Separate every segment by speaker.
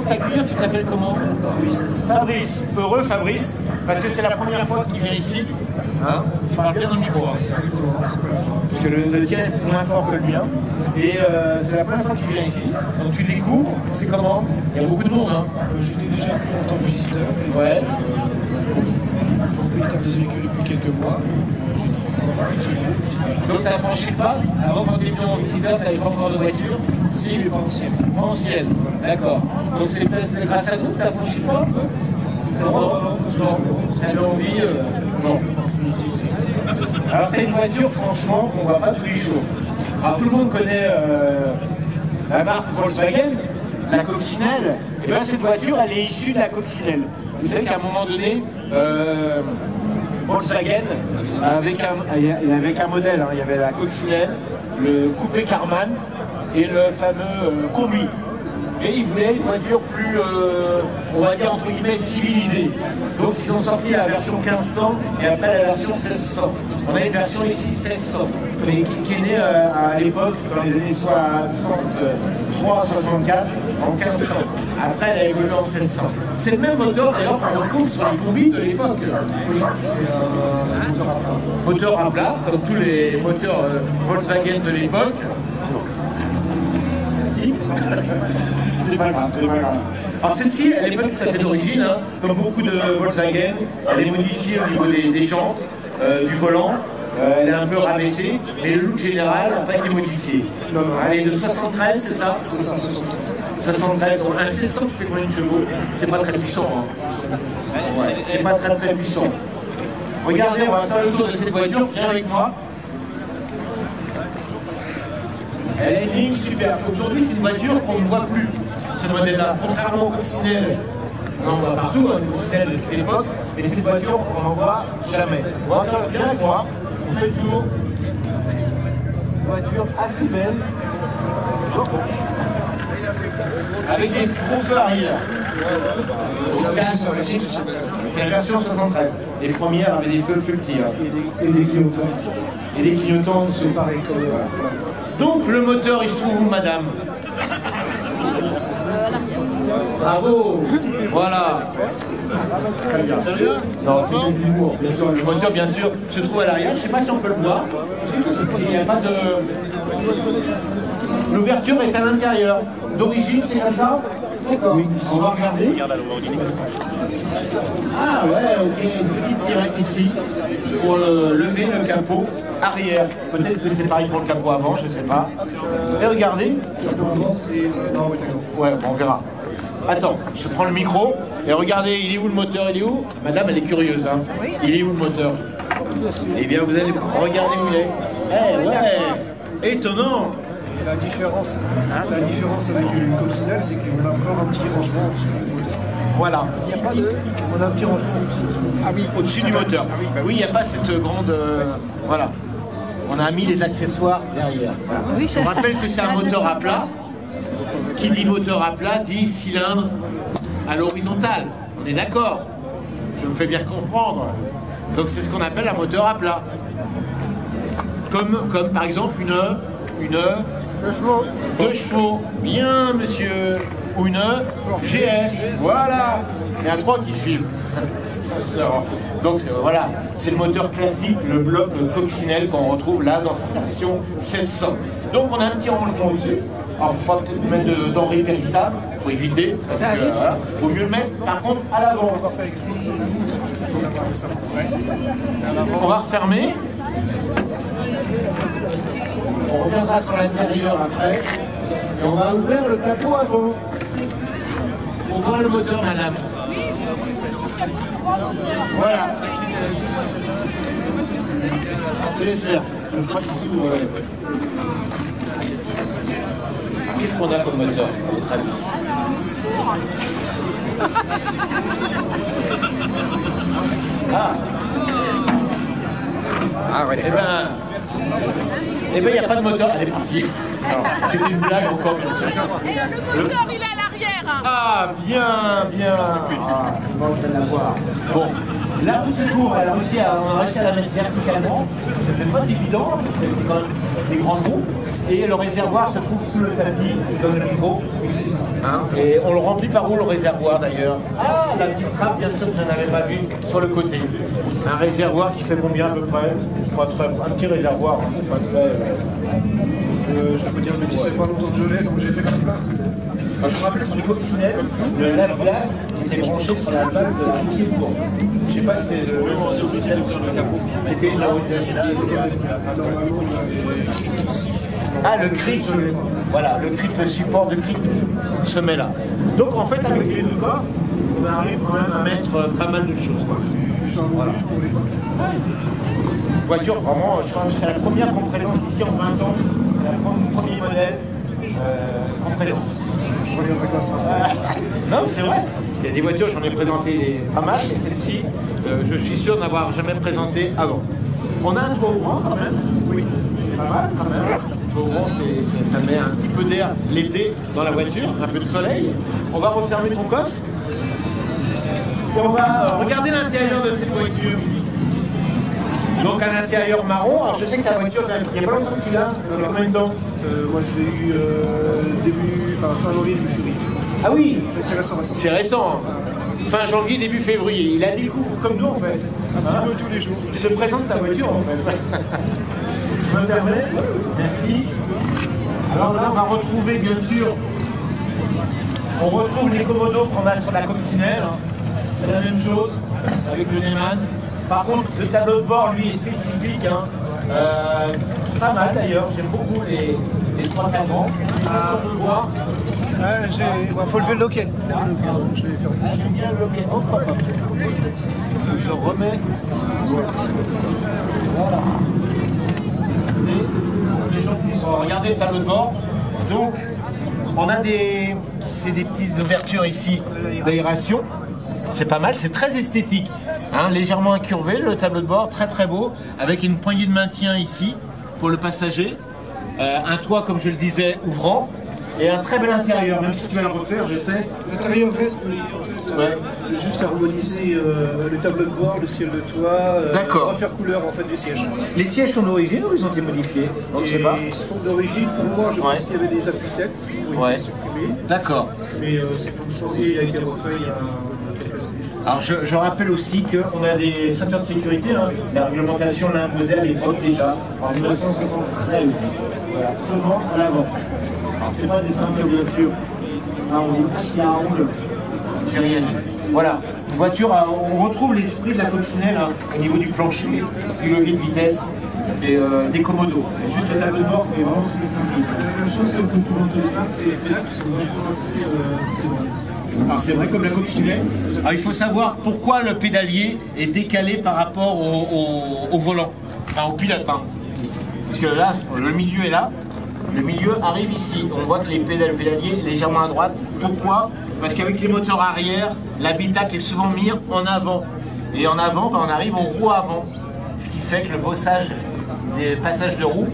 Speaker 1: t'accueillir, tu t'appelles comment? Fabrice. Fabrice, heureux Fabrice, parce que c'est la première fois qu'il vient ici. Hein, tu parles bien dans le micro. Hein. Parce que le tien est moins fort que le mien. Et c'est la première fois que tu viens ici. Donc tu découvres, c'est comment? Il y a beaucoup de monde. Hein.
Speaker 2: J'étais déjà venu en tant que visiteur.
Speaker 1: Ouais.
Speaker 2: Propriétaire des véhicules depuis quelques mois.
Speaker 1: Donc tu as franchi le pas. Avant, quand tu es venu en visiteur, tu n'avais pas encore de voiture.
Speaker 2: Si, mais pas ancienne.
Speaker 1: Pas ancienne, d'accord. Donc c'est peut-être grâce à nous que tu as franchi le pas un peu? Non. Tu avais envie non. Alors tu as une voiture, franchement, qu'on ne voit pas tous les jours. Alors tout le monde connaît la marque Volkswagen, la coccinelle. Et bien cette voiture, elle est issue de la coccinelle. Vous savez qu'à un moment donné, Volkswagen, avec un modèle, hein, il y avait la coccinelle, le coupé Karmann et le fameux combi. Et ils voulaient une voiture plus, on va dire entre guillemets, civilisée. Donc ils ont sorti la version 1500 et après la version 1600. On a une version ici 1600, mais qui est née à l'époque, dans les années 63-64, en 1500. Après elle a évolué en 1600. C'est le même moteur d'ailleurs qu'on retrouve sur les combis de l'époque.
Speaker 2: Oui, c'est un
Speaker 1: Moteur à plat, comme tous les moteurs Volkswagen de l'époque. Merci. C'est pas grave, c'est pas grave. Alors celle-ci, elle n'est pas tout à fait d'origine, hein. Comme beaucoup de Volkswagen, elle est modifiée au niveau des jantes, du volant, elle est un peu rabaissée, mais le look général n'a pas été modifié. Elle est de 73, c'est ça? 73, un 1600 qui fait combien de chevaux? C'est pas très puissant, hein. Ouais, c'est pas très très puissant. Regardez, on va faire le tour de cette voiture, viens avec moi. Elle a une ligne superbe. Aujourd'hui, c'est une voiture qu'on ne voit plus, ce modèle-là. Contrairement au coccinelle, on en voit partout, hein, le coccinelle de toute l'époque, mais cette voiture, on n'en voit jamais. On va faire, viens avec moi, on fait le tour. Une voiture assez belle, avec des gros feux arrière. C'est la version 73. Les premières avaient des feux plus petits. Hein.
Speaker 2: et des clignotants.
Speaker 1: Et des clignotants,
Speaker 2: C'est pareil comme
Speaker 1: donc le moteur, il se trouve où, madame? Bravo. Voilà. Non, c'est de l'humour, bien sûr. Le moteur, bien sûr, se trouve à l'arrière. Je ne sais pas si on peut le voir. Il n'y a pas de... L'ouverture est à l'intérieur. D'origine, c'est comme ça? D'accord. Oui, on va regarder. Ah ouais, ok, une petite tirette ici pour lever le capot arrière. Peut-être que c'est pareil pour le capot avant, je ne sais pas. Et regardez. Ouais, on verra. Attends, je prends le micro et regardez, il est où le moteur? Il est où? Madame, elle est curieuse, hein. Il est où le moteur? Eh bien, vous allez regarder où il est. Eh ouais, étonnant.
Speaker 2: La différence avec une coccinelle, c'est qu'on a encore un petit rangement au-dessus du moteur.
Speaker 1: Voilà.
Speaker 2: Il n'y a pas de... On a un petit rangement au-dessus.
Speaker 1: Ah oui, au-dessus du moteur. Oui, il n'y a pas cette grande... voilà. On a mis les accessoires derrière. Voilà.
Speaker 3: Oui,
Speaker 1: Je rappelle que c'est un moteur à plat. Qui dit moteur à plat dit cylindre à l'horizontale. On est d'accord? Je me fais bien comprendre. Donc c'est ce qu'on appelle un moteur à plat. Comme par exemple une 2 chevaux. Bien, monsieur. Ou une GS. Voilà. Il y en a 3 qui suivent. Donc voilà, c'est le moteur classique, le bloc coccinelle qu'on retrouve là dans sa version 1600. Donc on a un petit rangement dessus. Alors il faut pas peut-être mettre de denrées périssables, il faut éviter, parce que voilà, vaut mieux le mettre par contre à l'avant. On va refermer. On reviendra sur l'intérieur après. Et on va ouvrir le capot avant. Pour voir le moteur, madame. Voilà. Je laisse faire. Je crois qu'il s'ouvre. Qu'est-ce qu'on a comme moteur, à votre avis? Ah. Ah ouais. Eh ben, il n'y a pas de moteur. Elle est partie. C'était une blague encore, bien sûr.
Speaker 3: Le moteur, il est à l'arrière.
Speaker 1: Ah, bien, bien. Ah, bon, vous allez la voir. Bon, La petite cour, on a réussi à la mettre verticalement. C'était pas évident, parce que c'est quand même des grandes roues. Et le réservoir se trouve sous le tapis, je donne le micro. Hein, et on le remplit par où le réservoir d'ailleurs? Ah, la petite trappe, bien sûr, que je n'avais pas vue sur le côté. Un réservoir qui fait combien à peu près? Un petit réservoir, hein, c'est pas très...
Speaker 2: Je peux dire, mais c'est pas longtemps que je l'ai, donc j'ai fait comme ça.
Speaker 1: Je me rappelle sur les coccinelles, le lave-glace était branché sur la valve de la petite cour. Je sais pas si c'était le système sur le capot. C'était une Ah, le cric, voilà, le cric, le support de cric se met là. Donc en fait, avec les deux coffres, on arrive quand même à mettre pas mal de choses. Voilà. Voiture, vraiment, je crois que c'est la première qu'on présente ici en 20 ans, le premier modèle qu'on présente. Non, c'est vrai. Il y a des voitures, j'en ai présenté pas mal, mais celle-ci, je suis sûr n'avoir jamais présenté avant. On a un toit ouvrant quand même. Oui. Pas mal quand même. Le toit ouvrant, ça met un petit peu d'air l'été dans la voiture, un peu de soleil. On va refermer ton coffre. Et on va regarder l'intérieur de cette voiture. Donc un intérieur marron. Alors je sais que ta voiture, il n'y a pas longtemps que tu l'as. Il y a combien de temps?
Speaker 2: Moi je l'ai eu fin janvier, début février.
Speaker 1: Ah oui,
Speaker 2: c'est récent.
Speaker 1: C'est récent. Fin janvier, début février. Il a des coups comme nous en fait.
Speaker 2: Un petit peu tous les jours.
Speaker 1: Je te présente ta voiture en fait. Je me permets. Merci. Alors là on va retrouver bien sûr. On retrouve les commodos qu'on a sur la coccinelle. C'est la même chose avec le Neyman. Par contre, le tableau de bord, lui, est spécifique. Hein. Pas mal d'ailleurs, j'aime beaucoup les 3 cadrans. De voir.
Speaker 2: Il faut lever le loquet. Je l'ai fait.
Speaker 1: J'aime bien le loquet. Oh, papa. Je remets. Voilà. Et les gens qui sont. Regardez le tableau de bord. Donc, on a c'est des petites ouvertures ici d'aération. C'est pas mal, c'est très esthétique. Hein, légèrement incurvé, le tableau de bord, très très beau, avec une poignée de maintien ici pour le passager. Un toit, comme je le disais, ouvrant. Et un très bel intérieur, même si tu vas le refaire, je sais.
Speaker 2: L'intérieur reste, mais en fait, juste harmoniser le tableau de bord, le ciel de toit, refaire couleur en fait des sièges.
Speaker 1: Les sièges sont d'origine ou ils ont été modifiés? Donc, je sais pas.
Speaker 2: Ils sont d'origine, pour moi je pense qu'il y avait des appuis-têtes qui ont été supprimés.
Speaker 1: D'accord.
Speaker 2: Mais c'est tout changé, il a été refait il y a quelques années.
Speaker 1: Alors je rappelle aussi qu'on a des ceintures de sécurité, hein. La réglementation l'a imposé à l'époque déjà, en 1973. Voilà, seulement à l'avant. Alors c'est pas des ceintures bien sûr. Ah oui, il y a un rouleau. J'ai rien dit. Voilà, une voiture, on retrouve l'esprit de la coccinelle hein, au niveau du plancher, du levier de vitesse et des commodos. Et juste le tableau de bord qui est vraiment spécifique.
Speaker 2: La chose que vous pouvez entendre, c'est les pédales qui sont vachement
Speaker 1: alors c'est vrai comme la coccinelle. Alors il faut savoir pourquoi le pédalier est décalé par rapport au volant, enfin au pilote. Hein. Parce que là, le milieu est là, le milieu arrive ici. On voit que les pédaliers est légèrement à droite. Pourquoi? Parce qu'avec les moteurs arrière, l'habitacle est souvent mis en avant. Et en avant, on arrive aux roues avant. Ce qui fait que le bossage des passages de roues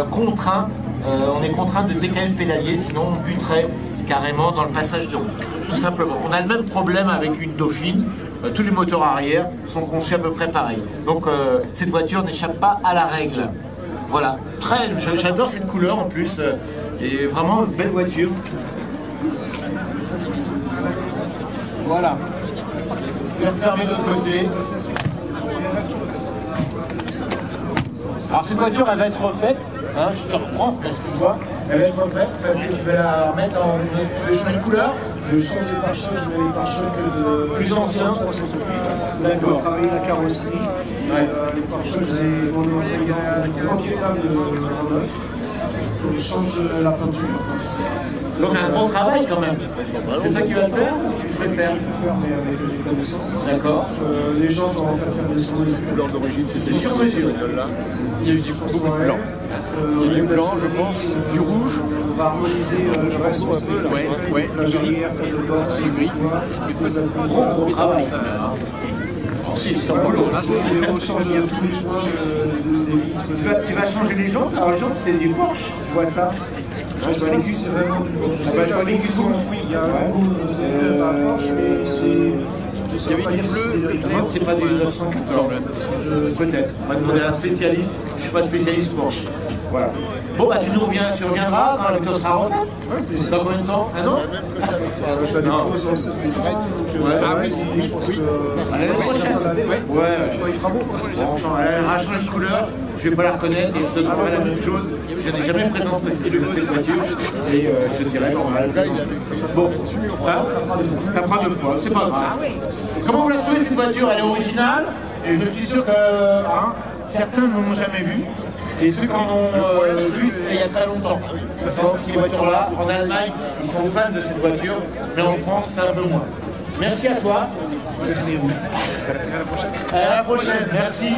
Speaker 1: contraint, on est contraint de décaler le pédalier, sinon on buterait carrément dans le passage de roue. Tout simplement. On a le même problème avec une Dauphine. Tous les moteurs arrière sont conçus à peu près pareil. Donc cette voiture n'échappe pas à la règle. Voilà. J'adore cette couleur en plus. Et vraiment une belle voiture. Voilà. Je vais refermer de l'autre côté. Alors cette voiture, elle va être refaite. Hein, je te reprends, excuse-moi. Elle va être refaite parce que tu vas la remettre en... Tu veux changer de couleur?
Speaker 2: Je change les pare-chocs, je mets les pare-chocs
Speaker 1: plus anciens.
Speaker 2: D'accord. Je travaille la carrosserie.
Speaker 1: Ouais.
Speaker 2: Les pare-chocs, il y a un manqué là de neuf. Je change la peinture.
Speaker 1: Donc un gros travail quand même. C'est toi qui vas le faire ou tu le fais faire?
Speaker 2: Je le fais faire, mais avec les connaissances.
Speaker 1: D'accord.
Speaker 2: Les gens vont en faire des sur-mesure.
Speaker 3: Couleur d'origine, c'était
Speaker 1: sur mesure.
Speaker 3: Il y a eu beaucoup de blanc. Il y a eu du blanc, je pense, du rouge.
Speaker 2: On va harmoniser le reste un peu.
Speaker 3: Ouais.
Speaker 2: La jarrière, tableau de bord, c'est gris.
Speaker 1: Gros travail quand même. C'est boulot.
Speaker 2: On change tous les joints des vitres.
Speaker 1: Tu vas changer les jantes? Alors les jantes c'est du Porsche, je vois ça.
Speaker 2: C'est vraiment du Porsche.
Speaker 1: Je vois l'écusson.
Speaker 2: Oui, il y a un Porsche, mais c'est... Il y avait une bleue,
Speaker 1: c'est pas du 914. Peut-être. On va demander à un spécialiste. Je suis pas spécialiste Porsche. Voilà. Bon, bah tu reviendras quand la voiture sera refaite. Dans combien de temps? Un an?
Speaker 2: Je la dépose en septembre.
Speaker 1: Ah oui,
Speaker 2: je pense que
Speaker 1: l'année prochaine. Ouais,
Speaker 2: il fera beau.
Speaker 1: Elle aura changé de couleur, je vais pas la reconnaître et je te demanderai la même chose. Je n'ai jamais présenté cette voiture et je te dirai comment elle va la présenter. Bon, ça fera 2 fois, c'est pas grave. Comment vous la trouvez cette voiture? Elle est originale et je suis sûr que certains ne l'ont jamais vue. Et ceux qui en ont vu, c'était il y a très longtemps. Donc ces voitures-là, en Allemagne, ils sont fans de cette voiture, mais en France, c'est un peu moins. Merci à toi.
Speaker 2: Merci à vous.
Speaker 1: À la prochaine, merci.